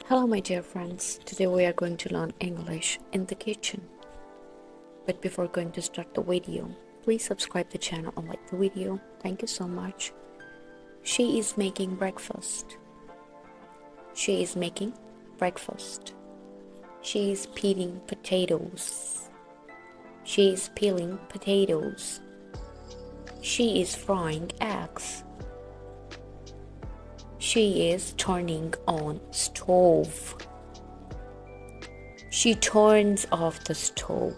Hello my dear friends, today we are going to learn English in the kitchen. But before going to start the video, please subscribe the channel and like the video. Thank you so much. She is making breakfast. She is making breakfast. She is peeling potatoes. She is peeling potatoes. She is frying eggs. She is turning on stove. She turns off the stove.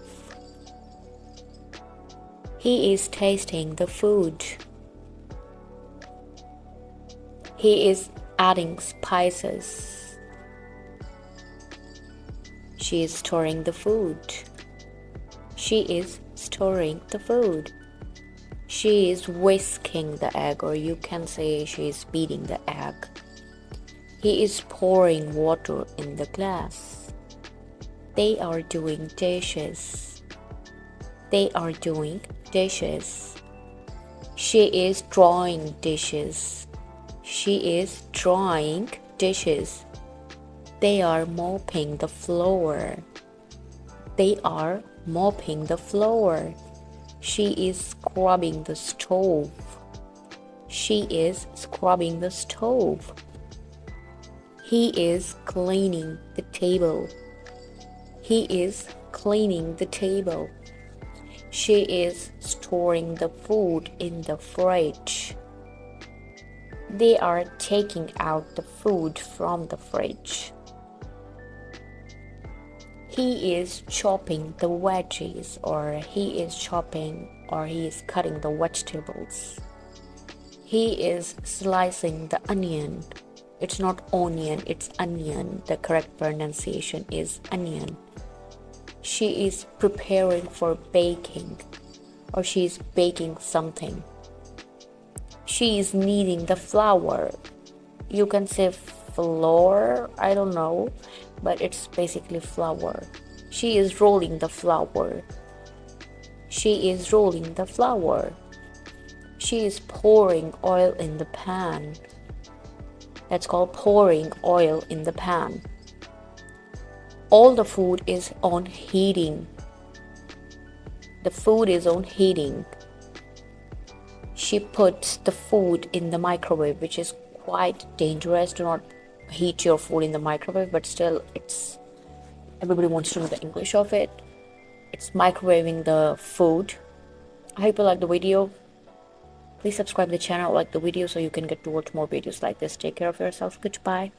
He is tasting the food. He is adding spices. She is stirring the food. She is stirring the food. She is whisking the egg, or you can say she is beating the egg. He is pouring water in the glass. They are doing dishes. They are doing dishes. She is drawing dishes. She is drawing dishes. They are mopping the floor. They are mopping the floor. She is scrubbing the stove. She is scrubbing the stove. He is cleaning the table. He is cleaning the table. She is storing the food in the fridge. They are taking out the food from the fridge. He is chopping the veggies, or he is cutting the vegetables. He is slicing the onion. It's not onion, it's onion. The correct pronunciation is onion. She is preparing for baking, or she is baking something. She is kneading the flour. You can say flour, I don't know, but it's basically flour. She is rolling the flour. She is rolling the flour. She is pouring oil in the pan. That's called pouring oil in the pan. All the food is on heating. The food is on heating. She puts the food in the microwave, which is quite dangerous. Do not heat your food in the microwave, but still everybody wants to know the English of it. It's microwaving the food. I hope you like the video. Please subscribe to the channel, like the video, so you can get to watch more videos like this. Take care of yourself. Goodbye.